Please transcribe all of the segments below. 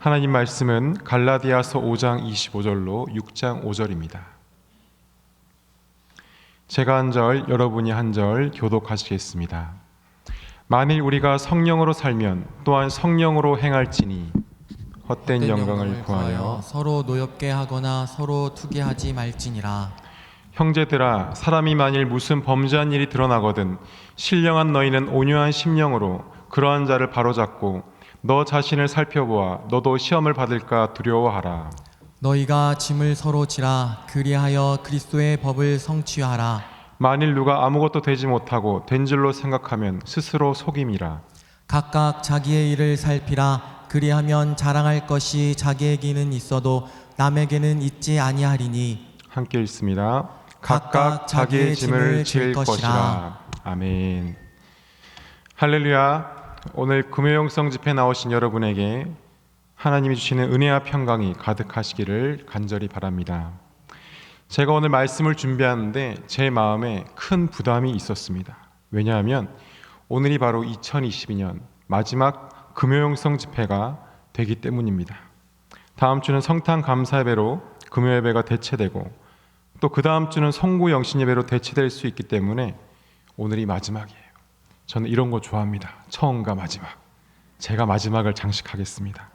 하나님 말씀은 갈라디아서 5장 25절로 6장 5절입니다. 제가 한 절, 여러분이 한 절 교독하시겠습니다. 만일 우리가 성령으로 살면 또한 성령으로 행할지니 헛된 영광을 구하여 서로 노엽게 하거나 서로 투기하지 말지니라. 형제들아, 사람이 만일 무슨 범죄한 일이 드러나거든 신령한 너희는 온유한 심령으로 그러한 자를 바로잡고 너 자신을 살펴보아 너도 시험을 받을까 두려워하라. 너희가 짐을 서로 지라. 그리하여 그리스도의 법을 성취하라. 만일 누가 아무것도 되지 못하고 된 줄로 생각하면 스스로 속임이라. 각각 자기의 일을 살피라. 그리하면 자랑할 것이 자기에게는 있어도 남에게는 있지 아니하리니. 함께 읽습니다. 각각 자기의 짐을 질 것이라. 아멘. 할렐루야. 오늘 금요영성 집회 나오신 여러분에게 하나님이 주시는 은혜와 평강이 가득하시기를 간절히 바랍니다. 제가 오늘 말씀을 준비하는데 제 마음에 큰 부담이 있었습니다. 왜냐하면 오늘이 바로 2022년 마지막 금요영성 집회가 되기 때문입니다. 다음 주는 성탄 감사예배로 금요예배가 대체되고 또 그 다음 주는 성구 영신예배로 대체될 수 있기 때문에 오늘이 마지막이에요. 저는 이런 거 좋아합니다. 처음과 마지막. 제가 마지막을 장식하겠습니다.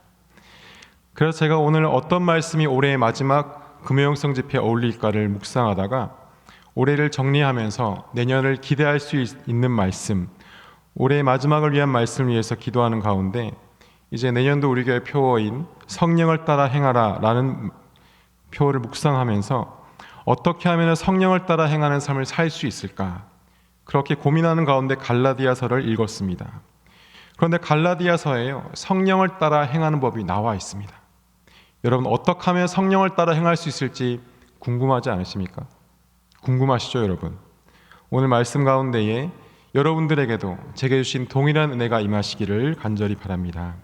그래서 제가 오늘 어떤 말씀이 올해의 마지막 금요영성 집회에 어울릴까를 묵상하다가 올해를 정리하면서 내년을 기대할 수 있는 말씀, 올해의 마지막을 위한 말씀을 위해서 기도하는 가운데 이제 내년도 우리 교회 표어인 성령을 따라 행하라 라는 표어를 묵상하면서 어떻게 하면 성령을 따라 행하는 삶을 살 수 있을까? 그렇게 고민하는 가운데 갈라디아서를 읽었습니다. 그런데 갈라디아서에요, 성령을 따라 행하는 법이 나와 있습니다. 여러분, 어떻게 하면 성령을 따라 행할 수 있을지 궁금하지 않으십니까? 궁금하시죠, 여러분? 오늘 말씀 가운데에 여러분들에게도 제게 주신 동일한 은혜가 임하시기를 간절히 바랍니다.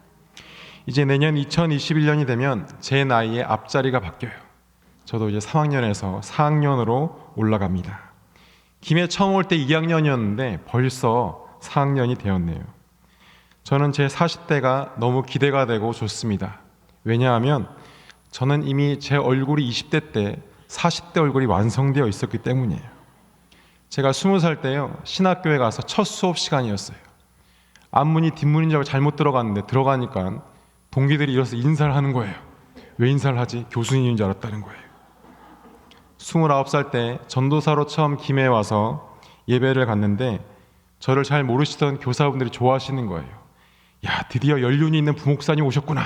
이제 내년 2021년이 되면 제 나이의 앞자리가 바뀌어요. 저도 이제 3학년에서 4학년으로 올라갑니다. 김해 처음 올 때 2학년이었는데 벌써 4학년이 되었네요. 저는 제 40대가 너무 기대가 되고 좋습니다. 왜냐하면 저는 이미 제 얼굴이 20대 때 40대 얼굴이 완성되어 있었기 때문이에요. 제가 20살 때요, 신학교에 가서 첫 수업 시간이었어요. 앞문이 뒷문인 줄 알고 잘못 들어갔는데 들어가니까 동기들이 일어서 인사를 하는 거예요. 왜 인사를 하지? 교수님인 줄 알았다는 거예요. 29살 때 전도사로 처음 김해에 와서 예배를 갔는데 저를 잘 모르시던 교사분들이 좋아하시는 거예요. 야, 드디어 연륜이 있는 부목사님 오셨구나.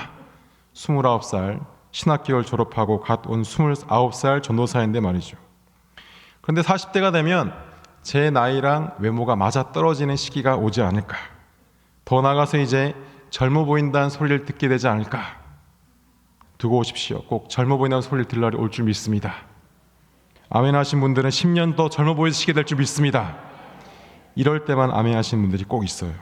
29살 신학교를 졸업하고 갓 온 29살 전도사인데 말이죠. 그런데 40대가 되면 제 나이랑 외모가 맞아떨어지는 시기가 오지 않을까. 더 나아가서 이제 젊어 보인다는 소리를 듣게 되지 않을까. 두고 오십시오. 꼭 젊어 보인다는 소리를 들을 날이 올 줄 믿습니다. 아멘 하신 분들은 10년 더 젊어 보이시게 될 줄 믿습니다. 이럴 때만 아멘 하신 분들이 꼭 있어요.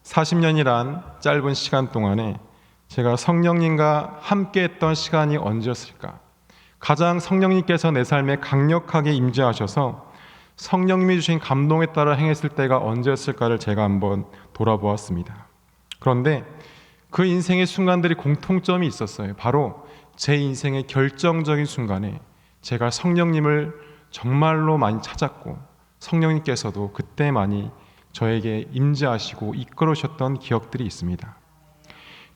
40년이란 짧은 시간 동안에 제가 성령님과 함께 했던 시간이 언제였을까? 가장 성령님께서 내 삶에 강력하게 임재하셔서 성령님이 주신 감동에 따라 행했을 때가 언제였을까를 제가 한번 돌아보았습니다. 그런데 그 인생의 순간들이 공통점이 있었어요. 바로 제 인생의 결정적인 순간에 제가 성령님을 정말로 많이 찾았고 성령님께서도 그때 많이 저에게 임재하시고 이끌으셨던 기억들이 있습니다.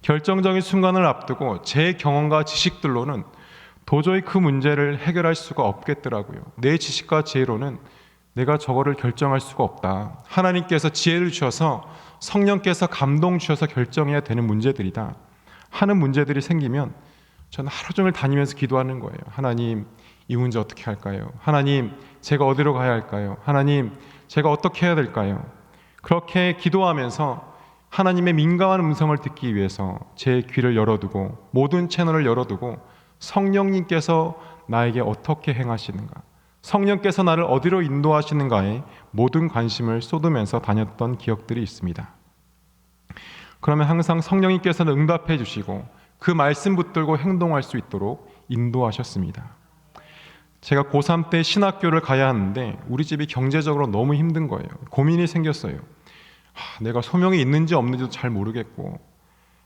결정적인 순간을 앞두고 제 경험과 지식들로는 도저히 그 문제를 해결할 수가 없겠더라고요. 내 지식과 지혜로는 내가 저거를 결정할 수가 없다. 하나님께서 지혜를 주셔서 성령께서 감동 주셔서 결정해야 되는 문제들이다 하는 문제들이 생기면 저는 하루 종일 다니면서 기도하는 거예요. 하나님, 이 문제 어떻게 할까요? 하나님, 제가 어디로 가야 할까요? 하나님, 제가 어떻게 해야 될까요? 그렇게 기도하면서 하나님의 민감한 음성을 듣기 위해서 제 귀를 열어두고 모든 채널을 열어두고 성령님께서 나에게 어떻게 행하시는가, 성령께서 나를 어디로 인도하시는가에 모든 관심을 쏟으면서 다녔던 기억들이 있습니다. 그러면 항상 성령님께서는 응답해 주시고 그 말씀 붙들고 행동할 수 있도록 인도하셨습니다. 제가 고3 때 신학교를 가야 하는데 우리 집이 경제적으로 너무 힘든 거예요. 고민이 생겼어요. 내가 소명이 있는지 없는지도 잘 모르겠고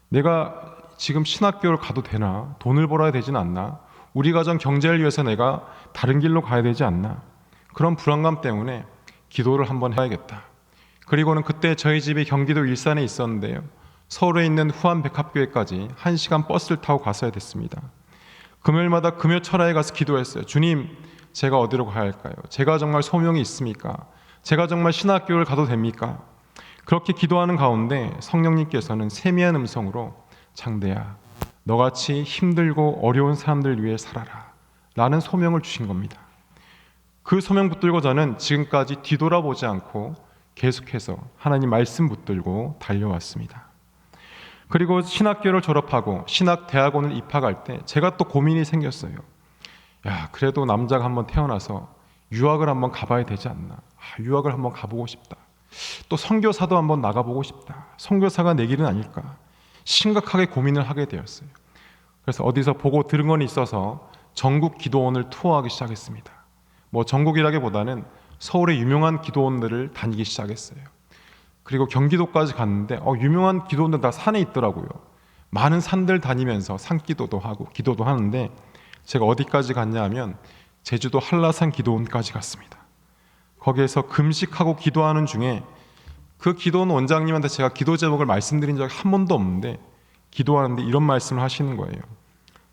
내가 지금 신학교를 가도 되나? 돈을 벌어야 되진 않나? 우리 가정 경제를 위해서 내가 다른 길로 가야 되지 않나? 그런 불안감 때문에 기도를 한번 해야겠다. 그리고는 그때 저희 집이 경기도 일산에 있었는데요. 서울에 있는 후암백합교회까지 1시간 버스를 타고 갔어야 됐습니다. 금요일마다 금요 철야에 가서 기도했어요. 주님, 제가 어디로 가야 할까요? 제가 정말 소명이 있습니까? 제가 정말 신학교를 가도 됩니까? 그렇게 기도하는 가운데 성령님께서는 세미한 음성으로 장대야, 너같이 힘들고 어려운 사람들 위해 살아라 라는 소명을 주신 겁니다. 그 소명 붙들고 저는 지금까지 뒤돌아보지 않고 계속해서 하나님 말씀 붙들고 달려왔습니다. 그리고 신학교를 졸업하고 신학대학원을 입학할 때 제가 또 고민이 생겼어요. 야, 그래도 남자가 한번 태어나서 유학을 한번 가봐야 되지 않나. 유학을 한번 가보고 싶다. 또 선교사도 한번 나가보고 싶다. 선교사가 내 길은 아닐까. 심각하게 고민을 하게 되었어요. 그래서 어디서 보고 들은 건 있어서 전국 기도원을 투어하기 시작했습니다. 전국이라기보다는 서울의 유명한 기도원들을 다니기 시작했어요. 그리고 경기도까지 갔는데 유명한 기도원들 다 산에 있더라고요. 많은 산들 다니면서 산기도도 하고 기도도 하는데 제가 어디까지 갔냐 하면 제주도 한라산 기도원까지 갔습니다. 거기에서 금식하고 기도하는 중에 그 기도원 원장님한테 제가 기도 제목을 말씀드린 적이 한 번도 없는데 기도하는데 이런 말씀을 하시는 거예요.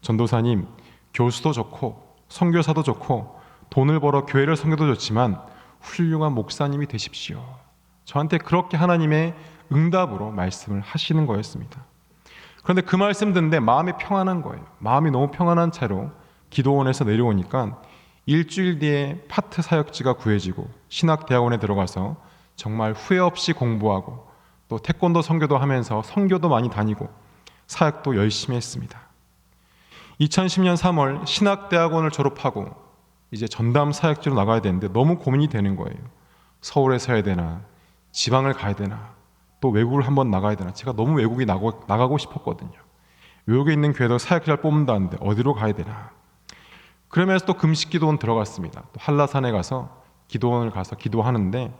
전도사님, 교수도 좋고 선교사도 좋고 돈을 벌어 교회를 섬겨도 좋지만 훌륭한 목사님이 되십시오. 저한테 그렇게 하나님의 응답으로 말씀을 하시는 거였습니다. 그런데 그 말씀 듣는데 마음이 평안한 거예요. 마음이 너무 평안한 채로 기도원에서 내려오니까 일주일 뒤에 파트 사역지가 구해지고 신학대학원에 들어가서 정말 후회 없이 공부하고 또 태권도 선교도 하면서 선교도 많이 다니고 사역도 열심히 했습니다. 2010년 3월 신학대학원을 졸업하고 이제 전담 사역지로 나가야 되는데 너무 고민이 되는 거예요. 서울에서 해야 되나, 지방을 가야 되나, 또 외국을 한번 나가야 되나. 제가 너무 외국에 나가고 싶었거든요. 외국에 있는 교회도 사역자를 뽑는다는데 어디로 가야 되나. 그러면서 또 금식기도원 들어갔습니다. 또 한라산에 가서 기도원을 가서 기도하는데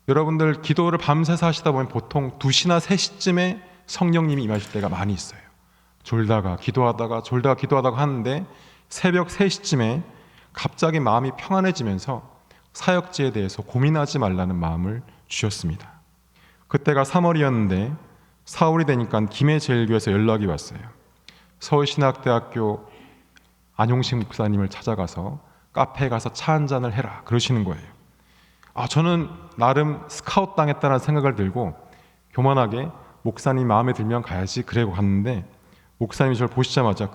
여러분들 기도를 밤새서 하시다 보면 보통 2시나 3시쯤에 성령님이 임하실 때가 많이 있어요. 졸다가 기도하다가 하는데 새벽 3시쯤에 갑자기 마음이 평안해지면서 사역지에 대해서 고민하지 말라는 마음을 주셨습니다. 그때가 3월이었는데 4월이 되니까 김해제일교회에서 연락이 왔어요. 서울신학대학교 안용식 목사님을 찾아가서 카페에 가서 차 한잔을 해라 그러시는 거예요. 저는 나름 스카웃 당했다는 생각을 들고 교만하게 목사님 마음에 들면 가야지 그러고 갔는데 목사님이 저를 보시자마자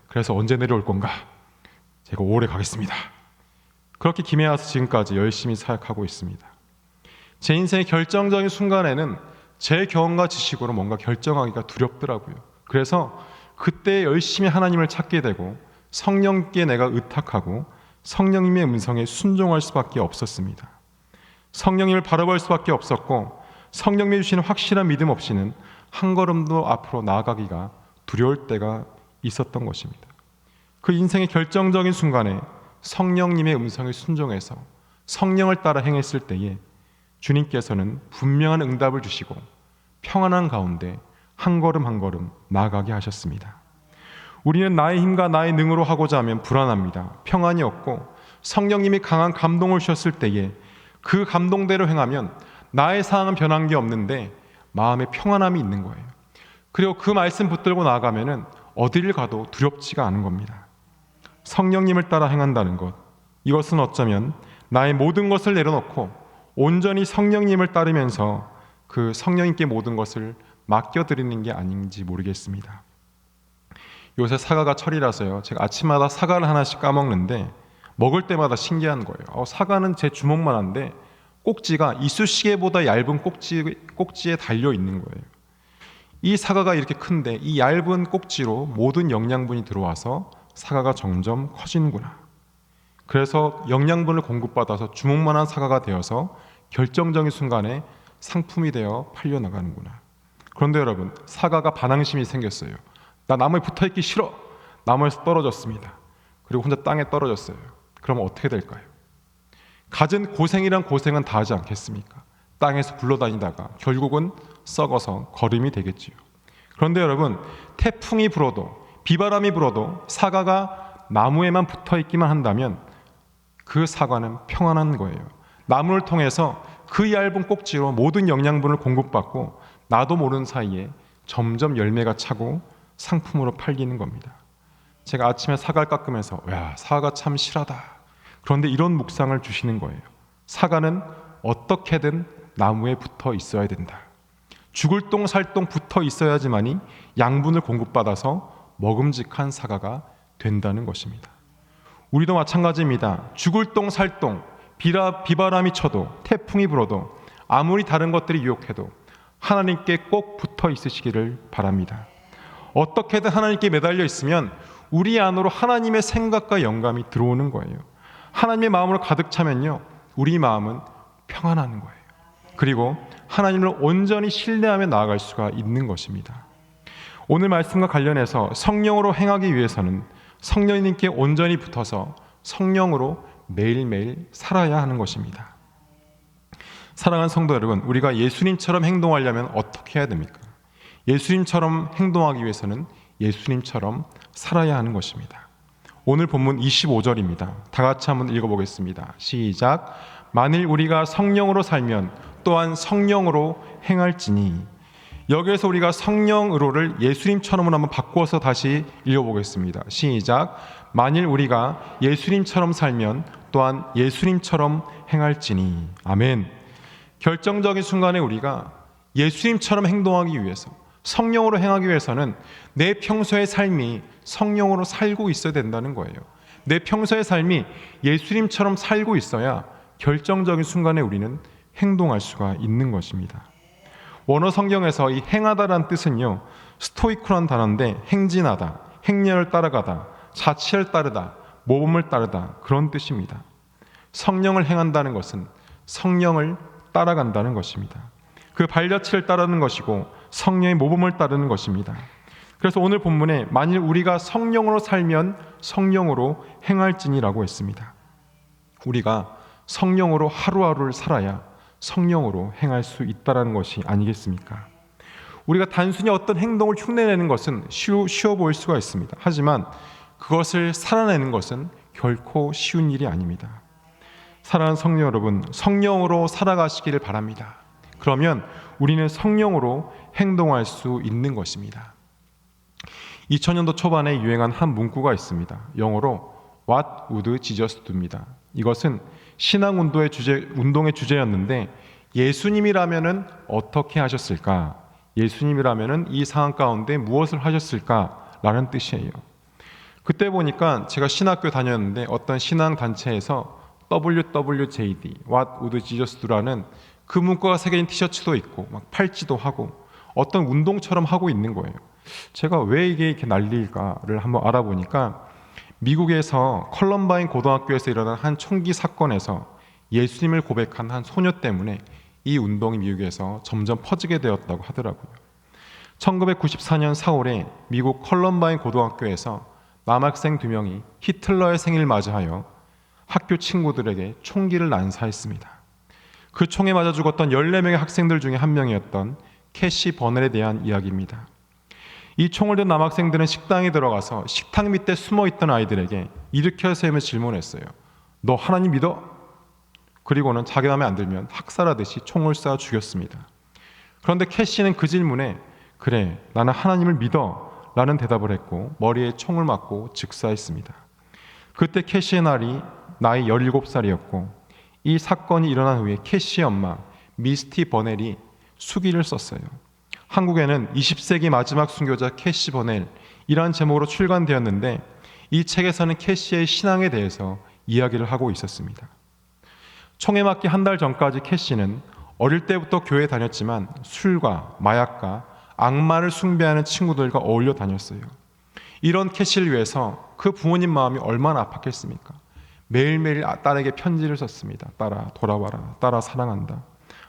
그래서 언제 내려올 건가? 제가 5월에 가겠습니다. 그렇게 김해에 와서 지금까지 열심히 사역하고 있습니다. 제 인생의 결정적인 순간에는 제 경험과 지식으로 뭔가 결정하기가 두렵더라고요. 그래서 그때 열심히 하나님을 찾게 되고 성령께 내가 의탁하고 성령님의 음성에 순종할 수밖에 없었습니다. 성령님을 바라볼 수밖에 없었고 성령님이 주시는 확실한 믿음 없이는 한 걸음도 앞으로 나아가기가 두려울 때가 있었던 것입니다. 그 인생의 결정적인 순간에 성령님의 음성에 순종해서 성령을 따라 행했을 때에 주님께서는 분명한 응답을 주시고 평안한 가운데 한 걸음 한 걸음 나아가게 하셨습니다. 우리는 나의 힘과 나의 능으로 하고자 하면 불안합니다. 평안이 없고 성령님이 강한 감동을 주셨을 때에 그 감동대로 행하면 나의 상황은 변한 게 없는데 마음에 평안함이 있는 거예요. 그리고 그 말씀 붙들고 나아가면은 어디를 가도 두렵지가 않은 겁니다. 성령님을 따라 행한다는 것, 이것은 어쩌면 나의 모든 것을 내려놓고 온전히 성령님을 따르면서 그 성령님께 모든 것을 맡겨드리는 게 아닌지 모르겠습니다. 요새 사과가 철이라서요. 제가 아침마다 사과를 하나씩 까먹는데 먹을 때마다 신기한 거예요. 사과는 제 주먹만한데 꼭지가 이쑤시개보다 얇은 꼭지에 달려 있는 거예요. 이 사과가 이렇게 큰데 이 얇은 꼭지로 모든 영양분이 들어와서 사과가 점점 커지는구나. 그래서 영양분을 공급받아서 주먹만한 사과가 되어서 결정적인 순간에 상품이 되어 팔려나가는구나. 그런데 여러분, 사과가 반항심이 생겼어요. 나 나무에 붙어있기 싫어. 나무에서 떨어졌습니다. 그리고 혼자 땅에 떨어졌어요. 그러면 어떻게 될까요? 갖은 고생이란 고생은 다 하지 않겠습니까? 땅에서 굴러다니다가 결국은 썩어서 거름이 되겠지요. 그런데 여러분, 태풍이 불어도 비바람이 불어도 사과가 나무에만 붙어 있기만 한다면 그 사과는 평안한 거예요. 나무를 통해서 그 얇은 꼭지로 모든 영양분을 공급받고 나도 모르는 사이에 점점 열매가 차고 상품으로 팔리는 겁니다. 제가 아침에 사과를 깎으면서 야, 사과가 참 실하다. 그런데 이런 묵상을 주시는 거예요. 사과는 어떻게든 나무에 붙어 있어야 된다. 죽을 똥 살 똥 붙어 있어야지만이 양분을 공급받아서 먹음직한 사과가 된다는 것입니다. 우리도 마찬가지입니다. 죽을 똥 살 똥, 비바람이 쳐도 태풍이 불어도 아무리 다른 것들이 유혹해도 하나님께 꼭 붙어 있으시기를 바랍니다. 어떻게든 하나님께 매달려 있으면 우리 안으로 하나님의 생각과 영감이 들어오는 거예요. 하나님의 마음으로 가득 차면요, 우리 마음은 평안한 거예요. 그리고 하나님을 온전히 신뢰하며 나아갈 수가 있는 것입니다. 오늘 말씀과 관련해서 성령으로 행하기 위해서는 성령님께 온전히 붙어서 성령으로 매일매일 살아야 하는 것입니다. 사랑하는 성도 여러분, 우리가 예수님처럼 행동하려면 어떻게 해야 됩니까? 예수님처럼 행동하기 위해서는 예수님처럼 살아야 하는 것입니다. 오늘 본문 25절입니다. 다 같이 한번 읽어보겠습니다. 시작. 만일 우리가 성령으로 살면 또한 성령으로 행할지니. 여기에서 우리가 성령으로를 예수님처럼으로 한번 바꾸어서 다시 읽어보겠습니다. 시작. 만일 우리가 예수님처럼 살면 또한 예수님처럼 행할지니. 아멘. 결정적인 순간에 우리가 예수님처럼 행동하기 위해서, 성령으로 행하기 위해서는 내 평소의 삶이 성령으로 살고 있어야 된다는 거예요. 내 평소의 삶이 예수님처럼 살고 있어야 결정적인 순간에 우리는 행동할 수가 있는 것입니다. 원어 성경에서 이 행하다라는 뜻은요, 스토이크라는 단어인데 행진하다, 행렬을 따라가다, 자치를 따르다, 모범을 따르다, 그런 뜻입니다. 성령을 행한다는 것은 성령을 따라간다는 것입니다. 그 발자취를 따르는 것이고 성령의 모범을 따르는 것입니다. 그래서 오늘 본문에 만일 우리가 성령으로 살면 성령으로 행할지니라고 했습니다. 우리가 성령으로 하루하루를 살아야 성령으로 행할 수 있다는 것이 아니겠습니까? 우리가 단순히 어떤 행동을 흉내내는 것은 쉬워 보일 수가 있습니다. 하지만 그것을 살아내는 것은 결코 쉬운 일이 아닙니다. 사랑하는 성령 여러분, 성령으로 살아가시기를 바랍니다. 그러면 우리는 성령으로 행동할 수 있는 것입니다. 2000년도 초반에 유행한 한 문구가 있습니다. 영어로 What would Jesus do입니다. 이것은 신앙 운동의 주제였는데 예수님이라면은 어떻게 하셨을까? 예수님이라면은 이 상황 가운데 무엇을 하셨을까라는 뜻이에요. 그때 보니까 제가 신학교 다녔는데 어떤 신앙 단체에서 WWJD, What would Jesus do라는 그 문구가 새겨진 티셔츠도 있고 막 팔찌도 하고 어떤 운동처럼 하고 있는 거예요. 제가 왜 이게 이렇게 난리일까를 한번 알아보니까 미국에서 컬럼바인 고등학교에서 일어난 한 총기 사건에서 예수님을 고백한 한 소녀 때문에 이 운동이 미국에서 점점 퍼지게 되었다고 하더라고요. 1994년 4월에 미국 컬럼바인 고등학교에서 남학생 2명이 히틀러의 생일을 맞이하여 학교 친구들에게 총기를 난사했습니다. 그 총에 맞아 죽었던 14명의 학생들 중에 한 명이었던 캐시 버넬에 대한 이야기입니다. 이 총을 든 남학생들은 식당에 들어가서 식탁 밑에 숨어있던 아이들에게 일으켜 세우며 질문했어요. 너 하나님 믿어? 그리고는 자기 맘에 안 들면 학살하듯이 총을 쏴 죽였습니다. 그런데 캐시는 그 질문에 그래, 나는 하나님을 믿어 라는 대답을 했고 머리에 총을 맞고 즉사했습니다. 그때 캐시의 나이 17살이었고 이 사건이 일어난 후에 캐시의 엄마 미스티 버넬이 수기를 썼어요. 한국에는 20세기 마지막 순교자 캐시 버넬이라는 제목으로 출간되었는데 이 책에서는 캐시의 신앙에 대해서 이야기를 하고 있었습니다. 총에 맞기 한 달 전까지 캐시는 어릴 때부터 교회에 다녔지만 술과 마약과 악마를 숭배하는 친구들과 어울려 다녔어요. 이런 캐시를 위해서 그 부모님 마음이 얼마나 아팠겠습니까? 매일매일 딸에게 편지를 썼습니다. 딸아 돌아와라, 딸아 사랑한다.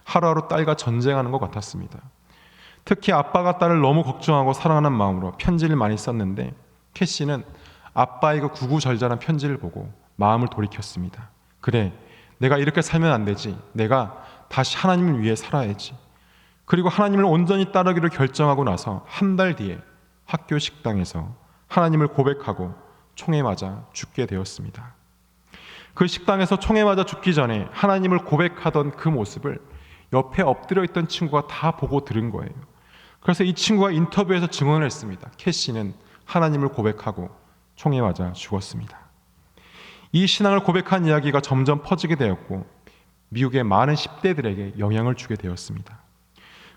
하루하루 딸과 전쟁하는 것 같았습니다. 특히 아빠가 딸을 너무 걱정하고 사랑하는 마음으로 편지를 많이 썼는데 캐시는 아빠의 그 구구절절한 편지를 보고 마음을 돌이켰습니다. 그래, 내가 이렇게 살면 안 되지. 내가 다시 하나님을 위해 살아야지. 그리고 하나님을 온전히 따르기를 결정하고 나서 한 달 뒤에 학교 식당에서 하나님을 고백하고 총에 맞아 죽게 되었습니다. 그 식당에서 총에 맞아 죽기 전에 하나님을 고백하던 그 모습을 옆에 엎드려 있던 친구가 다 보고 들은 거예요. 그래서 이 친구가 인터뷰에서 증언을 했습니다. 캐시는 하나님을 고백하고 총에 맞아 죽었습니다. 이 신앙을 고백한 이야기가 점점 퍼지게 되었고 미국의 많은 10대들에게 영향을 주게 되었습니다.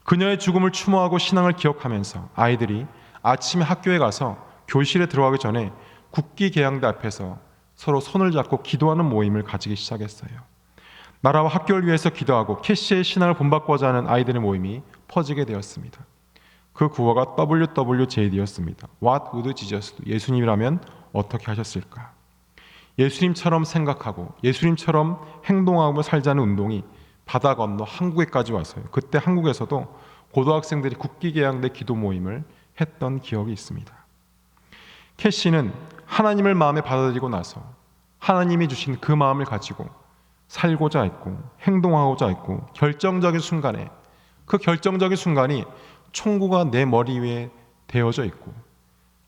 그녀의 죽음을 추모하고 신앙을 기억하면서 아이들이 아침에 학교에 가서 교실에 들어가기 전에 국기계양대 앞에서 서로 손을 잡고 기도하는 모임을 가지기 시작했어요. 나라와 학교를 위해서 기도하고 캐시의 신앙을 본받고자 하는 아이들의 모임이 퍼지게 되었습니다. 그 구호가 WWJD였습니다. What would Jesus do? 예수님이라면 어떻게 하셨을까? 예수님처럼 생각하고 예수님처럼 행동하고 살자는 운동이 바다 건너 한국에까지 왔어요. 그때 한국에서도 고등학생들이 국기계양대 기도 모임을 했던 기억이 있습니다. 캐시는 하나님을 마음에 받아들이고 나서 하나님이 주신 그 마음을 가지고 살고자 했고 행동하고자 했고 결정적인 순간에 그 결정적인 순간이 총구가 내 머리 위에 대어져 있고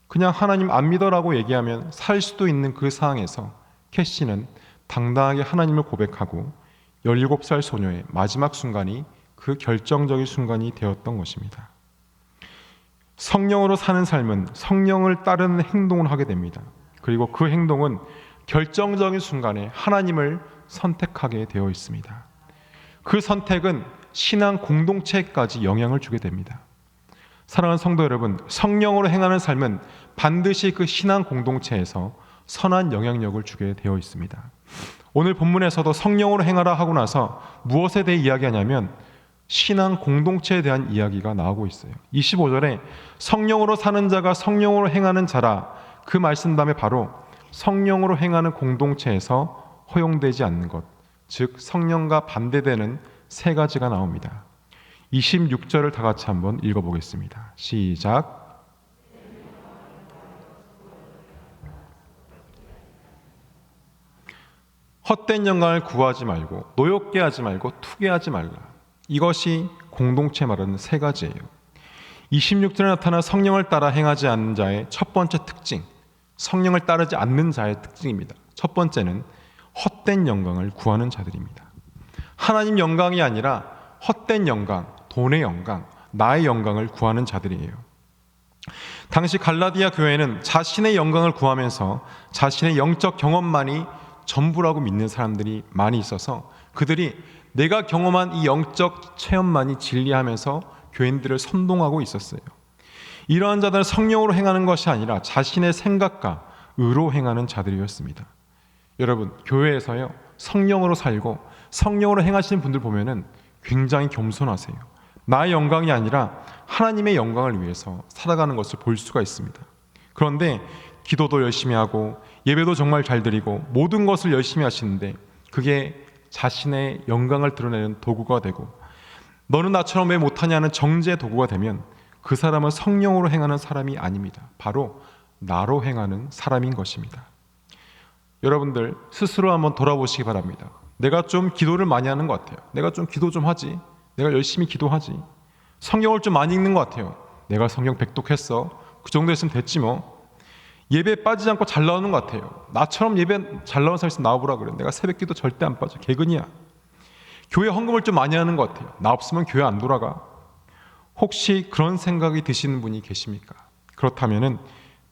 그냥 하나님 안 믿어라고 얘기하면 살 수도 있는 그 상황에서 캐시는 당당하게 하나님을 고백하고 17살 소녀의 마지막 순간이 그 결정적인 순간이 되었던 것입니다. 성령으로 사는 삶은 성령을 따르는 행동을 하게 됩니다. 그리고 그 행동은 결정적인 순간에 하나님을 선택하게 되어 있습니다. 그 선택은 신앙 공동체까지 영향을 주게 됩니다. 사랑하는 성도 여러분, 성령으로 행하는 삶은 반드시 그 신앙 공동체에서 선한 영향력을 주게 되어 있습니다. 오늘 본문에서도 성령으로 행하라 하고 나서 무엇에 대해 이야기하냐면 신앙 공동체에 대한 이야기가 나오고 있어요. 25절에 성령으로 사는 자가 성령으로 행하는 자라, 그 말씀 다음에 바로 성령으로 행하는 공동체에서 허용되지 않는 것, 즉 성령과 반대되는 세 가지가 나옵니다. 26절을 다 같이 한번 읽어보겠습니다. 시작. 헛된 영광을 구하지 말고 노엽게 하지 말고 투기하지 말라. 이것이 공동체 말하는 세 가지예요. 26절에 나타난 성령을 따라 행하지 않는 자의 첫 번째 특징, 성령을 따르지 않는 자의 특징입니다. 첫 번째는 헛된 영광을 구하는 자들입니다. 하나님 영광이 아니라 헛된 영광, 돈의 영광, 나의 영광을 구하는 자들이에요. 당시 갈라디아 교회는 자신의 영광을 구하면서 자신의 영적 경험만이 전부라고 믿는 사람들이 많이 있어서 그들이 내가 경험한 이 영적 체험만이 진리하면서 교인들을 선동하고 있었어요. 이러한 자들은 성령으로 행하는 것이 아니라 자신의 생각과 의로 행하는 자들이었습니다. 여러분, 교회에서요 성령으로 살고 성령으로 행하시는 분들 보면은 굉장히 겸손하세요. 나의 영광이 아니라 하나님의 영광을 위해서 살아가는 것을 볼 수가 있습니다. 그런데 기도도 열심히 하고 예배도 정말 잘 드리고 모든 것을 열심히 하시는데 그게 자신의 영광을 드러내는 도구가 되고 너는 나처럼 왜 못하냐는 정죄의 도구가 되면 그 사람은 성령으로 행하는 사람이 아닙니다. 바로 나로 행하는 사람인 것입니다. 여러분들 스스로 한번 돌아보시기 바랍니다. 내가 좀 기도를 많이 하는 것 같아요. 내가 좀 기도 좀 하지. 내가 열심히 기도하지. 성경을 좀 많이 읽는 것 같아요. 내가 성경 백독했어. 그 정도 했으면 됐지 뭐. 예배에 빠지지 않고 잘 나오는 것 같아요. 나처럼 예배 잘 나오는 사람 있으면 나와보라 그래. 내가 새벽기도 절대 안 빠져. 개근이야. 교회 헌금을 좀 많이 하는 것 같아요. 나 없으면 교회 안 돌아가. 혹시 그런 생각이 드시는 분이 계십니까? 그렇다면은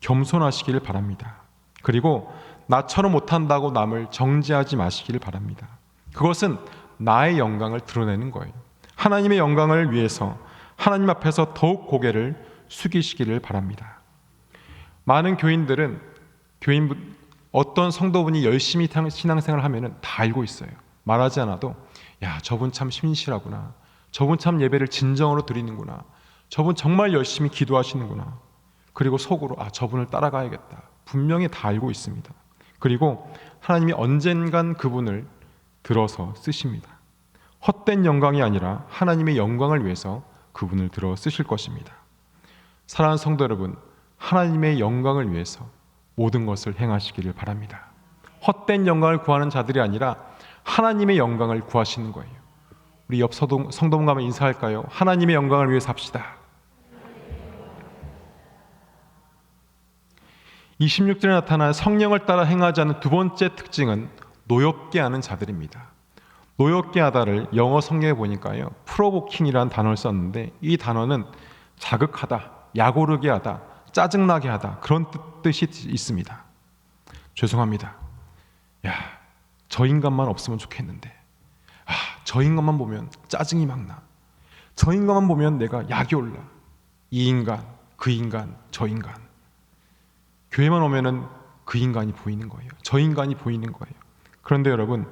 겸손하시기를 바랍니다. 그리고 나처럼 못한다고 남을 정죄하지 마시기를 바랍니다. 그것은 나의 영광을 드러내는 거예요. 하나님의 영광을 위해서 하나님 앞에서 더욱 고개를 숙이시기를 바랍니다. 많은 교인들은 어떤 성도분이 열심히 신앙생활을 하면은 다 알고 있어요. 말하지 않아도 야, 저분 참 신실하구나. 저분 참 예배를 진정으로 드리는구나. 저분 정말 열심히 기도하시는구나. 그리고 속으로 저분을 따라가야겠다. 분명히 다 알고 있습니다. 그리고 하나님이 언젠간 그분을 들어서 쓰십니다. 헛된 영광이 아니라 하나님의 영광을 위해서 그분을 들어 쓰실 것입니다. 사랑하는 성도 여러분, 하나님의 영광을 위해서 모든 것을 행하시기를 바랍니다. 헛된 영광을 구하는 자들이 아니라 하나님의 영광을 구하시는 거예요. 우리 옆 성도분과 한번 인사할까요? 하나님의 영광을 위해 삽시다. 26절에 나타난 성령을 따라 행하지 않는 두 번째 특징은 노엽게 하는 자들입니다. 노엽게 하다를 영어 성경에 보니까요, 프로보킹이라는 단어를 썼는데, 이 단어는 자극하다, 약오르게 하다, 짜증나게 하다, 그런 뜻이 있습니다. 죄송합니다. 야, 저 인간만 없으면 좋겠는데, 저 인간만 보면 짜증이 막 나. 저 인간만 보면 내가 약이 올라. 이 인간, 그 인간, 저 인간. 교회만 오면은 그 인간이 보이는 거예요. 저 인간이 보이는 거예요. 그런데 여러분,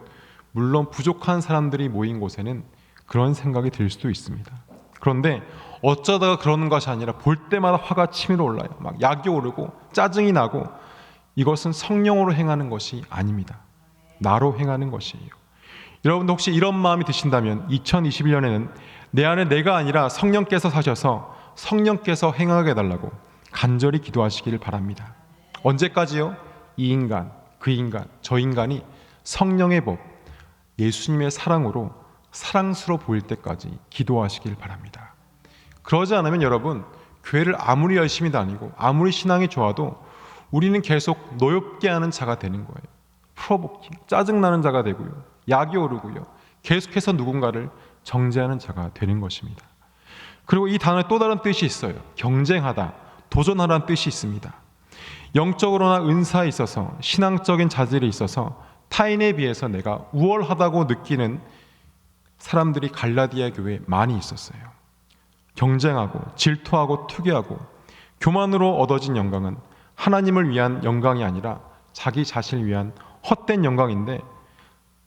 물론 부족한 사람들이 모인 곳에는 그런 생각이 들 수도 있습니다. 그런데 어쩌다가 그러는 것이 아니라 볼 때마다 화가 치밀어 올라요. 막 약이 오르고 짜증이 나고, 이것은 성령으로 행하는 것이 아닙니다. 나로 행하는 것이에요. 여러분도 혹시 이런 마음이 드신다면 2021년에는 내 안에 내가 아니라 성령께서 사셔서 성령께서 행하게 해달라고 간절히 기도하시기를 바랍니다. 언제까지요? 이 인간, 그 인간, 저 인간이 성령의 법, 예수님의 사랑으로 사랑스러워 보일 때까지 기도하시길 바랍니다. 그러지 않으면 여러분, 교회를 아무리 열심히 다니고 아무리 신앙이 좋아도 우리는 계속 노엽게 하는 자가 되는 거예요. 프로보킹, 짜증나는 자가 되고요, 약이 오르고요, 계속해서 누군가를 정죄하는 자가 되는 것입니다. 그리고 이 단어에 또 다른 뜻이 있어요. 경쟁하다, 도전하라는 뜻이 있습니다. 영적으로나 은사에 있어서, 신앙적인 자질에 있어서 타인에 비해서 내가 우월하다고 느끼는 사람들이 갈라디아 교회에 많이 있었어요. 경쟁하고 질투하고 투기하고 교만으로 얻어진 영광은 하나님을 위한 영광이 아니라 자기 자신을 위한 헛된 영광인데,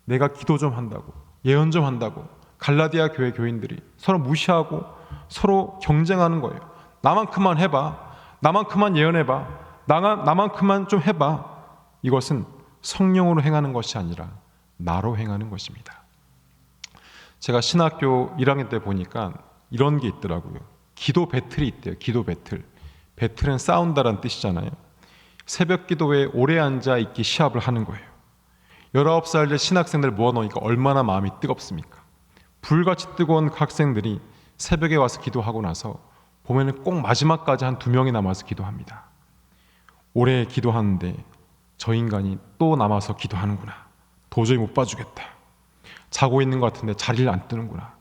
내가 기도 좀 한다고, 예언 좀 한다고 갈라디아 교회 교인들이 서로 무시하고 서로 경쟁하는 거예요. 나만큼만 해봐, 나만큼만 예언해봐, 나만큼만 좀 해봐. 이것은 성령으로 행하는 것이 아니라 나로 행하는 것입니다. 제가 신학교 1학년 때 보니까 이런 게 있더라고요. 기도 배틀이 있대요. 기도 배틀. 배틀은 싸운다라는 뜻이잖아요. 새벽 기도에 오래 앉아 있기 시합을 하는 거예요. 19살 된 신학생들 모아놓으니까 얼마나 마음이 뜨겁습니까? 불같이 뜨거운 그 학생들이 새벽에 와서 기도하고 나서 보면은 꼭 마지막까지 한 2명이 남아서 기도합니다. 오래 기도하는데 저 인간이 또 남아서 기도하는구나. 도저히 못 봐주겠다. 자고 있는 것 같은데 자리를 안 뜨는구나.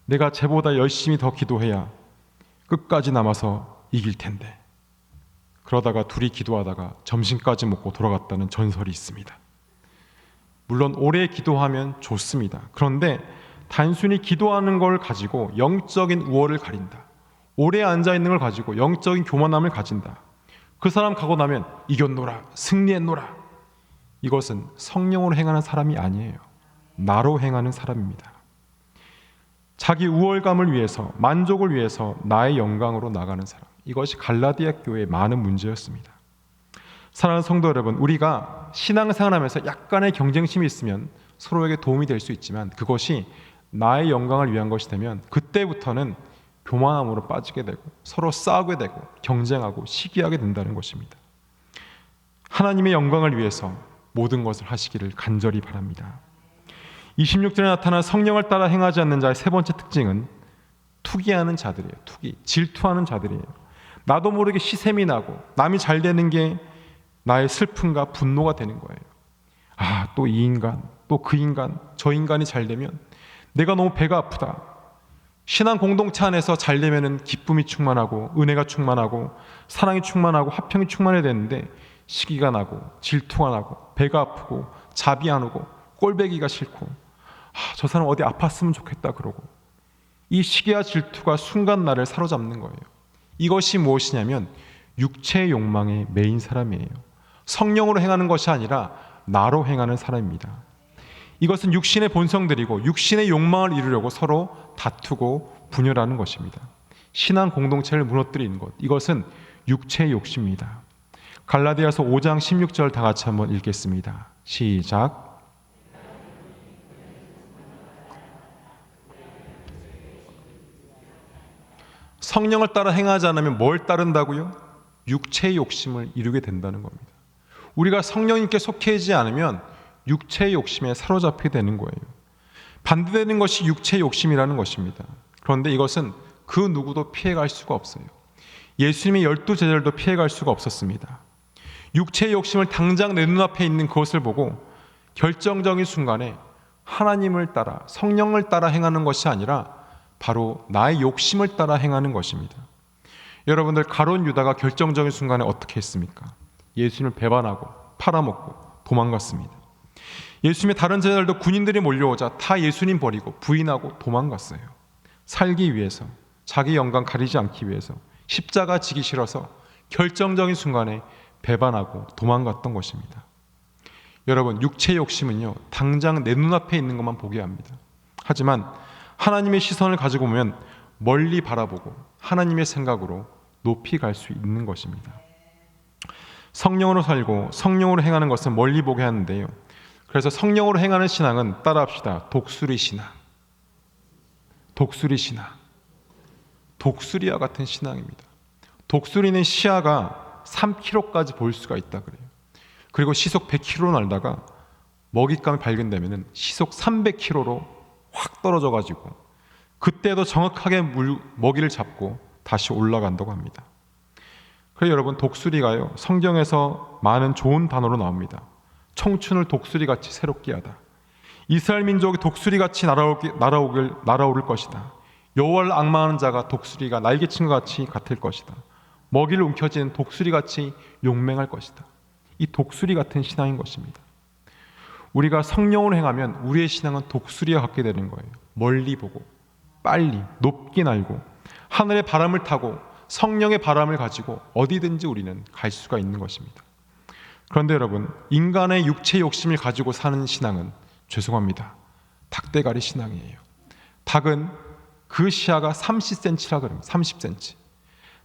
내가 쟤보다 열심히 더 기도해야 끝까지 남아서 이길 텐데. 그러다가 둘이 기도하다가 점심까지 먹고 돌아갔다는 전설이 있습니다. 물론 오래 기도하면 좋습니다. 그런데 단순히 기도하는 걸 가지고 영적인 우월을 가린다, 오래 앉아있는 걸 가지고 영적인 교만함을 가진다, 그 사람 가고 나면 이겼노라, 승리했노라, 이것은 성령으로 행하는 사람이 아니에요. 나로 행하는 사람입니다. 자기 우월감을 위해서, 만족을 위해서 나의 영광으로 나가는 사람, 이것이 갈라디아 교회의 많은 문제였습니다. 사랑하는 성도 여러분, 우리가 신앙생활하면서 약간의 경쟁심이 있으면 서로에게 도움이 될 수 있지만, 그것이 나의 영광을 위한 것이 되면 그때부터는 교만함으로 빠지게 되고 서로 싸우게 되고 경쟁하고 시기하게 된다는 것입니다. 하나님의 영광을 위해서 모든 것을 하시기를 간절히 바랍니다. 26절에 나타난 성령을 따라 행하지 않는 자의 세 번째 특징은 투기하는 자들이에요. 투기, 질투하는 자들이에요. 나도 모르게 시샘이 나고 남이 잘 되는 게 나의 슬픔과 분노가 되는 거예요. 또 이 인간, 또 그 인간, 저 인간이 잘 되면 내가 너무 배가 아프다. 신앙 공동체 안에서 잘 되면은 기쁨이 충만하고 은혜가 충만하고 사랑이 충만하고 화평이 충만해야 되는데 시기가 나고 질투가 나고 배가 아프고 잡이 안 오고 꼴배기가 싫고 저 사람 어디 아팠으면 좋겠다 그러고, 이 시기와 질투가 순간 나를 사로잡는 거예요. 이것이 무엇이냐면 육체의 욕망에 매인 사람이에요. 성령으로 행하는 것이 아니라 나로 행하는 사람입니다. 이것은 육신의 본성들이고 육신의 욕망을 이루려고 서로 다투고 분열하는 것입니다. 신앙 공동체를 무너뜨리는 것, 이것은 육체의 욕심입니다. 갈라디아서 5장 16절 다 같이 한번 읽겠습니다. 시작. 성령을 따라 행하지 않으면 뭘 따른다고요? 육체의 욕심을 이루게 된다는 겁니다. 우리가 성령님께 속해지지 않으면 육체의 욕심에 사로잡히게 되는 거예요. 반대되는 것이 육체의 욕심이라는 것입니다. 그런데 이것은 그 누구도 피해갈 수가 없어요. 예수님의 12제자들도 피해갈 수가 없었습니다. 육체의 욕심을 당장 내 눈앞에 있는 그것을 보고 결정적인 순간에 하나님을 따라, 성령을 따라 행하는 것이 아니라 바로 나의 욕심을 따라 행하는 것입니다. 여러분들, 가룟 유다가 결정적인 순간에 어떻게 했습니까? 예수님을 배반하고 팔아먹고 도망갔습니다. 예수님의 다른 제자들도 군인들이 몰려오자 다 예수님 버리고 부인하고 도망갔어요. 살기 위해서, 자기 영광 가리지 않기 위해서, 십자가 지기 싫어서 결정적인 순간에 배반하고 도망갔던 것입니다. 여러분, 육체의 욕심은요, 당장 내 눈앞에 있는 것만 보게 합니다. 하지만 하나님의 시선을 가지고 보면 멀리 바라보고 하나님의 생각으로 높이 갈 수 있는 것입니다. 성령으로 살고 성령으로 행하는 것은 멀리 보게 하는데요, 그래서 성령으로 행하는 신앙은 따라합시다. 독수리 신앙. 독수리 신앙. 독수리와 같은 신앙입니다. 독수리는 시야가 3km까지 볼 수가 있다 그래요. 그리고 시속 100km 날다가 먹잇감이 발견되면 시속 300km로 확 떨어져 가지고 그때도 정확하게 먹이를 잡고 다시 올라간다고 합니다. 그래서 여러분, 독수리가요, 성경에서 많은 좋은 단어로 나옵니다. 청춘을 독수리같이 새롭게 하다. 이스라엘 민족이 독수리같이 날아오를 것이다. 여호와를 앙망하는 자가 독수리가 날개친 것 같이 같을 것이다. 먹이를 움켜쥐는 독수리같이 용맹할 것이다. 이 독수리 같은 신앙인 것입니다. 우리가 성령으로 행하면 우리의 신앙은 독수리와 같게 되는 거예요. 멀리 보고 빨리 높게 날고 하늘의 바람을 타고 성령의 바람을 가지고 어디든지 우리는 갈 수가 있는 것입니다. 그런데 여러분, 인간의 육체 욕심을 가지고 사는 신앙은, 죄송합니다, 닭대가리 신앙이에요. 닭은 그 시야가 30cm라 그래요. 30cm.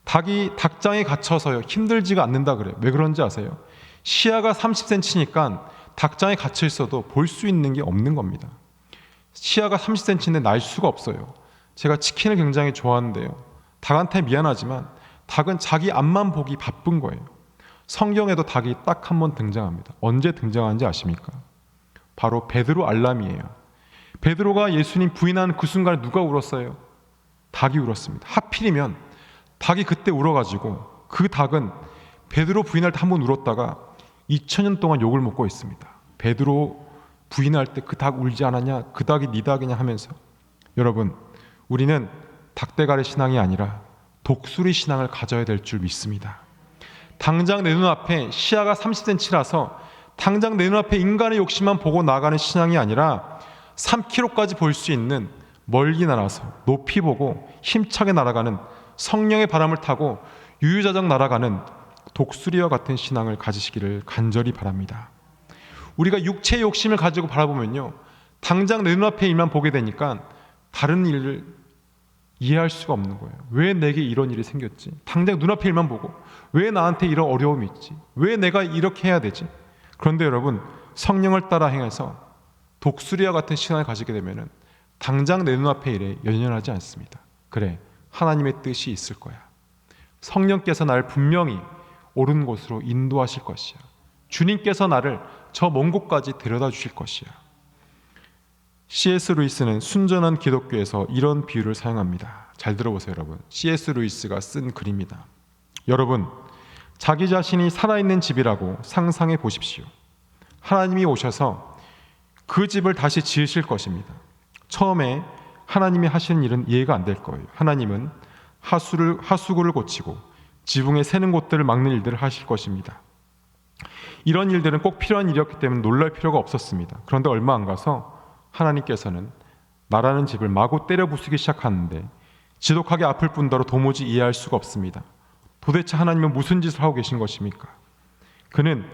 닭이 닭장에 갇혀서요, 힘들지가 않는다 그래요. 왜 그런지 아세요? 시야가 30cm니까 닭장에 갇혀 있어도 볼 수 있는 게 없는 겁니다. 시야가 30cm인데 날 수가 없어요. 제가 치킨을 굉장히 좋아하는데요, 닭한테 미안하지만 닭은 자기 앞만 보기 바쁜 거예요. 성경에도 닭이 딱 한 번 등장합니다. 언제 등장하는지 아십니까? 바로 베드로 알람이에요. 베드로가 예수님 부인하는 그 순간에 누가 울었어요? 닭이 울었습니다. 하필이면 닭이 그때 울어가지고 그 닭은 베드로 부인할 때 한 번 울었다가 2000년 동안 욕을 먹고 있습니다. 베드로 부인할 때 그 닭 울지 않았냐? 그 닭이 네 닭이냐 하면서. 여러분, 우리는 닭대가리 신앙이 아니라 독수리 신앙을 가져야 될 줄 믿습니다. 당장 내 눈앞에 시야가 30cm라서 당장 내 눈앞에 인간의 욕심만 보고 나가는 신앙이 아니라 3km까지 볼 수 있는, 멀리 날아서 높이 보고 힘차게 날아가는, 성령의 바람을 타고 유유자적 날아가는 독수리와 같은 신앙을 가지시기를 간절히 바랍니다. 우리가 육체의 욕심을 가지고 바라보면요, 당장 내 눈앞에 일만 보게 되니까 다른 일을 이해할 수가 없는 거예요. 왜 내게 이런 일이 생겼지? 당장 눈앞에 일만 보고 왜 나한테 이런 어려움이 있지? 왜 내가 이렇게 해야 되지? 그런데 여러분, 성령을 따라 행해서 독수리와 같은 신앙을 가지게 되면 당장 내 눈앞의 일에 연연하지 않습니다. 그래, 하나님의 뜻이 있을 거야. 성령께서 나를 분명히 옳은 곳으로 인도하실 것이야. 주님께서 나를 저 먼 곳까지 데려다 주실 것이야. C.S. 루이스는 순전한 기독교에서 이런 비유를 사용합니다. 잘 들어보세요, 여러분. C.S. 루이스가 쓴 글입니다. 여러분, 자기 자신이 살아있는 집이라고 상상해 보십시오. 하나님이 오셔서 그 집을 다시 지으실 것입니다. 처음에 하나님이 하시는 일은 이해가 안 될 거예요. 하나님은 하수구를 고치고 지붕에 새는 곳들을 막는 일들을 하실 것입니다. 이런 일들은 꼭 필요한 일이었기 때문에 놀랄 필요가 없었습니다. 그런데 얼마 안 가서 하나님께서는 나라는 집을 마구 때려 부수기 시작하는데 지독하게 아플 뿐더러 도무지 이해할 수가 없습니다. 도대체 하나님은 무슨 짓을 하고 계신 것입니까? 그는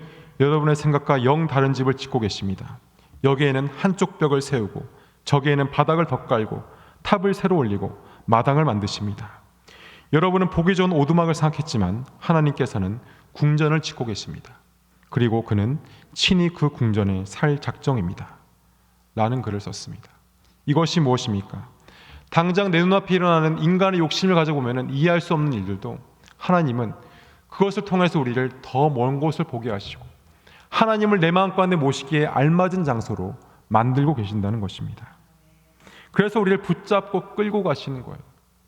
여러분의 생각과 영 다른 집을 짓고 계십니다. 여기에는 한쪽 벽을 세우고 저기에는 바닥을 덧깔고 탑을 새로 올리고 마당을 만드십니다. 여러분은 보기 좋은 오두막을 생각했지만 하나님께서는 궁전을 짓고 계십니다. 그리고 그는 친히 그 궁전에 살 작정입니다. 라는 글을 썼습니다. 이것이 무엇입니까? 당장 내 눈앞에 일어나는 인간의 욕심을 가져보면 이해할 수 없는 일들도 하나님은 그것을 통해서 우리를 더 먼 곳을 보게 하시고 하나님을 내 마음 가운데 모시기에 알맞은 장소로 만들고 계신다는 것입니다. 그래서 우리를 붙잡고 끌고 가시는 거예요.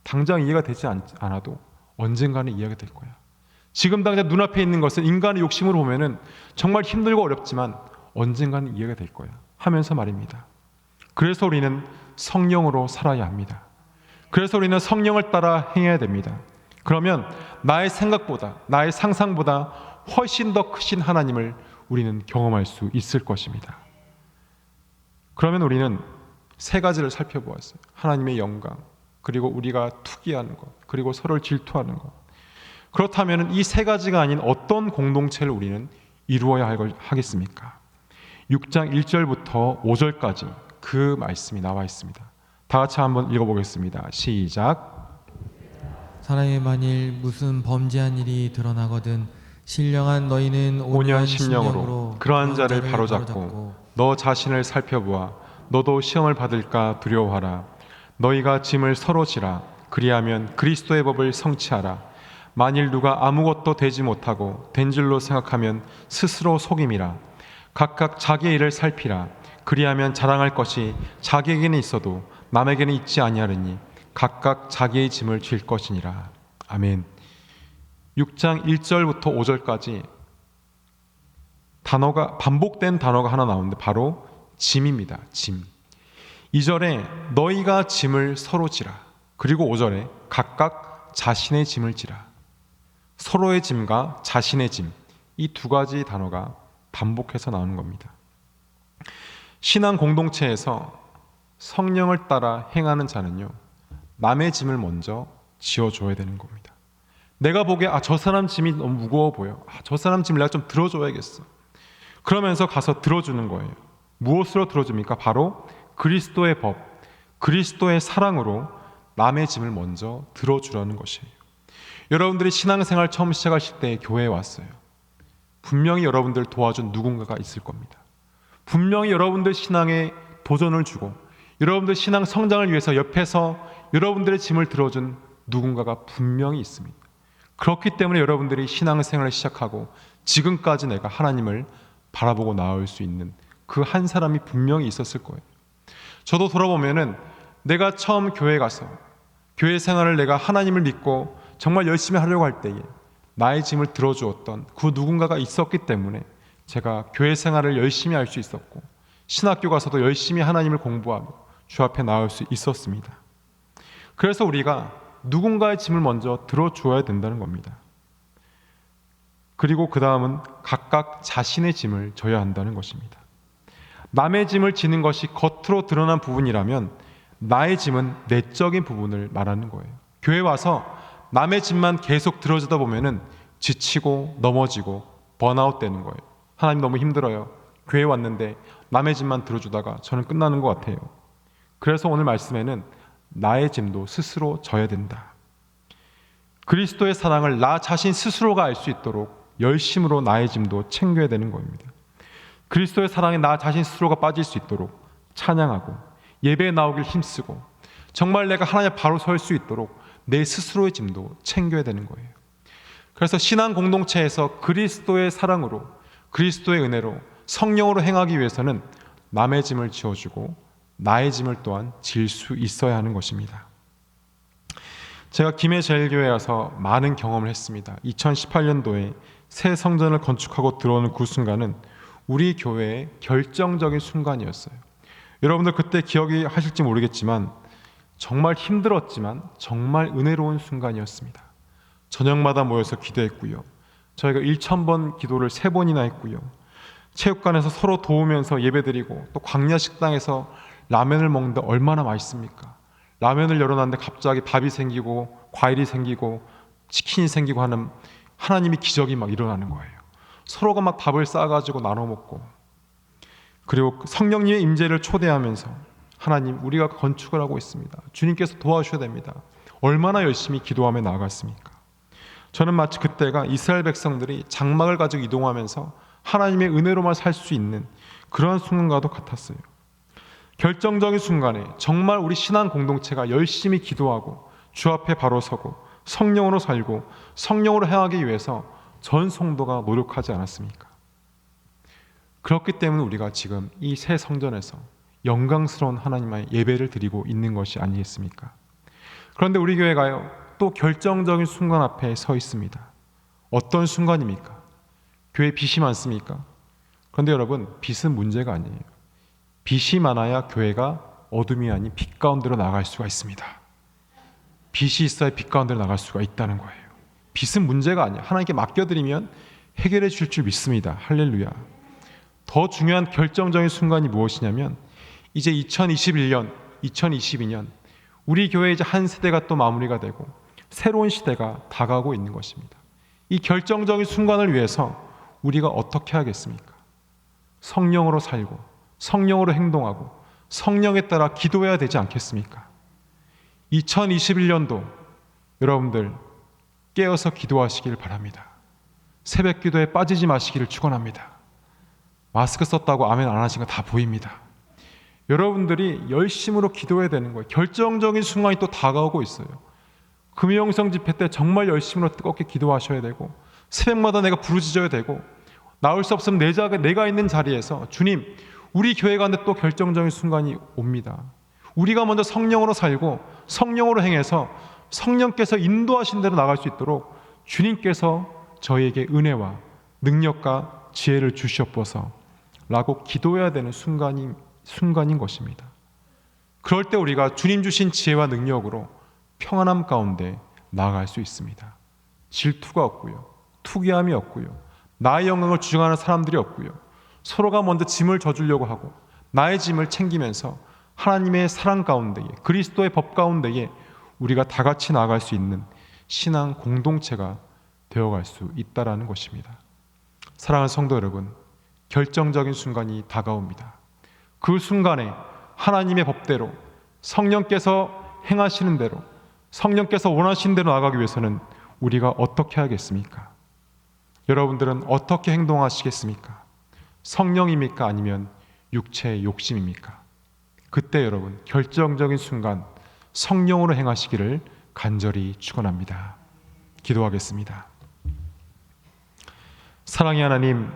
당장 이해가 되지 않아도 언젠가는 이해가 될 거야. 지금 당장 눈앞에 있는 것은 인간의 욕심으로 보면은 정말 힘들고 어렵지만 언젠가는 이해가 될 거야 하면서 말입니다. 그래서 우리는 성령으로 살아야 합니다. 그래서 우리는 성령을 따라 행해야 됩니다. 그러면 나의 생각보다, 나의 상상보다 훨씬 더 크신 하나님을 우리는 경험할 수 있을 것입니다. 그러면 우리는 세 가지를 살펴보았어요. 하나님의 영광, 그리고 우리가 투기하는 것, 그리고 서로를 질투하는 것. 그렇다면 이 세 가지가 아닌 어떤 공동체를 우리는 이루어야 하겠습니까? 6장 1절부터 5절까지 그 말씀이 나와 있습니다. 다 같이 한번 읽어보겠습니다. 시작. 사람이 만일 무슨 범죄한 일이 드러나거든 신령한 너희는 5년 심령으로 그러한 자를 바로잡고 너 자신을 살펴보아 너도 시험을 받을까 두려워하라. 너희가 짐을 서로 지라. 그리하면 그리스도의 법을 성취하라. 만일 누가 아무것도 되지 못하고 된 줄로 생각하면 스스로 속임이라. 각각 자기의 일을 살피라. 그리하면 자랑할 것이 자기에게는 있어도 남에게는 있지 아니하리니 각각 자기의 짐을 질 것이니라. 아멘. 6장 1절부터 5절까지 반복된 단어가 하나 나오는데 바로 짐입니다. 짐. 2절에 너희가 짐을 서로 지라. 그리고 5절에 각각 자신의 짐을 지라. 서로의 짐과 자신의 짐, 이 두 가지 단어가 반복해서 나오는 겁니다. 신앙 공동체에서 성령을 따라 행하는 자는요, 남의 짐을 먼저 지어줘야 되는 겁니다. 내가 보기에 저 사람 짐이 너무 무거워 보여. 저 사람 짐을 내가 좀 들어줘야겠어. 그러면서 가서 들어주는 거예요. 무엇으로 들어줍니까? 바로 그리스도의 법, 그리스도의 사랑으로 남의 짐을 먼저 들어주려는 것이에요. 여러분들이 신앙생활 처음 시작하실 때 교회에 왔어요. 분명히 여러분들 도와준 누군가가 있을 겁니다. 분명히 여러분들 신앙에 도전을 주고 여러분들 신앙 성장을 위해서 옆에서 여러분들의 짐을 들어준 누군가가 분명히 있습니다. 그렇기 때문에 여러분들이 신앙생활을 시작하고 지금까지 내가 하나님을 바라보고 나올 수 있는 그 한 사람이 분명히 있었을 거예요. 저도 돌아보면은 내가 처음 교회에 가서 교회 생활을 내가 하나님을 믿고 정말 열심히 하려고 할 때에 나의 짐을 들어주었던 그 누군가가 있었기 때문에 제가 교회 생활을 열심히 할 수 있었고 신학교 가서도 열심히 하나님을 공부하며 주 앞에 나올 수 있었습니다. 그래서 우리가 누군가의 짐을 먼저 들어줘야 된다는 겁니다. 그리고 그 다음은 각각 자신의 짐을 져야 한다는 것입니다. 남의 짐을 지는 것이 겉으로 드러난 부분이라면 나의 짐은 내적인 부분을 말하는 거예요. 교회 와서 남의 짐만 계속 들어주다 보면은 지치고 넘어지고 번아웃 되는 거예요. 하나님 너무 힘들어요. 교회 왔는데 남의 짐만 들어주다가 저는 끝나는 것 같아요. 그래서 오늘 말씀에는 나의 짐도 스스로 져야 된다. 그리스도의 사랑을 나 자신 스스로가 알 수 있도록 열심으로 나의 짐도 챙겨야 되는 겁니다. 그리스도의 사랑에 나 자신 스스로가 빠질 수 있도록 찬양하고 예배에 나오길 힘쓰고 정말 내가 하나님 바로 설 수 있도록 내 스스로의 짐도 챙겨야 되는 거예요. 그래서 신앙 공동체에서 그리스도의 사랑으로 그리스도의 은혜로 성령으로 행하기 위해서는 남의 짐을 지어주고 나의 짐을 또한 질 수 있어야 하는 것입니다. 제가 김해제일교회에 와서 많은 경험을 했습니다. 2018년도에 새 성전을 건축하고 들어오는 그 순간은 우리 교회의 결정적인 순간이었어요. 여러분들 그때 기억이 하실지 모르겠지만 정말 힘들었지만 정말 은혜로운 순간이었습니다. 저녁마다 모여서 기도했고요. 저희가 1000번 기도를 3번이나 했고요. 체육관에서 서로 도우면서 예배드리고 또 광야식당에서 라면을 먹는데 얼마나 맛있습니까? 라면을 열어놨는데 갑자기 밥이 생기고 과일이 생기고 치킨이 생기고 하는 하나님의 기적이 막 일어나는 거예요. 서로가 막 밥을 싸가지고 나눠 먹고 그리고 성령님의 임재를 초대하면서 하나님 우리가 건축을 하고 있습니다. 주님께서 도와주셔야 됩니다. 얼마나 열심히 기도하며 나아갔습니까? 저는 마치 그때가 이스라엘 백성들이 장막을 가지고 이동하면서 하나님의 은혜로만 살 수 있는 그러한 순간과도 같았어요. 결정적인 순간에 정말 우리 신앙 공동체가 열심히 기도하고 주 앞에 바로 서고 성령으로 살고 성령으로 행하기 위해서 전 성도가 노력하지 않았습니까? 그렇기 때문에 우리가 지금 이 새 성전에서 영광스러운 하나님의 예배를 드리고 있는 것이 아니겠습니까? 그런데 우리 교회가요, 또 결정적인 순간 앞에 서 있습니다. 어떤 순간입니까? 교회 빚이 많습니까? 그런데 여러분, 빚은 문제가 아니에요. 빚이 많아야 교회가 어둠이 아닌 빛 가운데로 나갈 수가 있습니다. 빚이 있어야 빛 가운데로 나갈 수가 있다는 거예요. 빚은 문제가 아니에요. 하나님께 맡겨드리면 해결해 줄 줄 믿습니다. 할렐루야. 더 중요한 결정적인 순간이 무엇이냐면 이제 2021년, 2022년 우리 교회 이제 한 세대가 또 마무리가 되고 새로운 시대가 다가오고 있는 것입니다. 이 결정적인 순간을 위해서 우리가 어떻게 하겠습니까? 성령으로 살고 성령으로 행동하고 성령에 따라 기도해야 되지 않겠습니까? 2021년도 여러분들 깨어서 기도하시길 바랍니다. 새벽 기도에 빠지지 마시기를 축원합니다. 마스크 썼다고 아멘 안 하신 거 다 보입니다. 여러분들이 열심으로 기도해야 되는 거예요. 결정적인 순간이 또 다가오고 있어요. 금요영성 집회 때 정말 열심으로 뜨겁게 기도하셔야 되고 새벽마다 내가 부르짖어야 되고 나올 수 없으면 내가 있는 자리에서 주님, 우리 교회 가운데 또 결정적인 순간이 옵니다. 우리가 먼저 성령으로 살고 성령으로 행해서 성령께서 인도하신 대로 나갈 수 있도록 주님께서 저희에게 은혜와 능력과 지혜를 주시옵소서 라고 기도해야 되는 순간인 것입니다. 그럴 때 우리가 주님 주신 지혜와 능력으로 평안함 가운데 나아갈 수 있습니다. 질투가 없고요, 투기함이 없고요, 나의 영광을 주장하는 사람들이 없고요, 서로가 먼저 짐을 져주려고 하고 나의 짐을 챙기면서 하나님의 사랑 가운데에, 그리스도의 법 가운데에 우리가 다 같이 나아갈 수 있는 신앙 공동체가 되어갈 수 있다라는 것입니다. 사랑하는 성도 여러분, 결정적인 순간이 다가옵니다. 그 순간에 하나님의 법대로 성령께서 행하시는 대로 성령께서 원하시는 대로 나아가기 위해서는 우리가 어떻게 하겠습니까? 여러분들은 어떻게 행동하시겠습니까? 성령입니까? 아니면 육체의 욕심입니까? 그때 여러분 결정적인 순간 성령으로 행하시기를 간절히 축원합니다. 기도하겠습니다. 사랑의 하나님,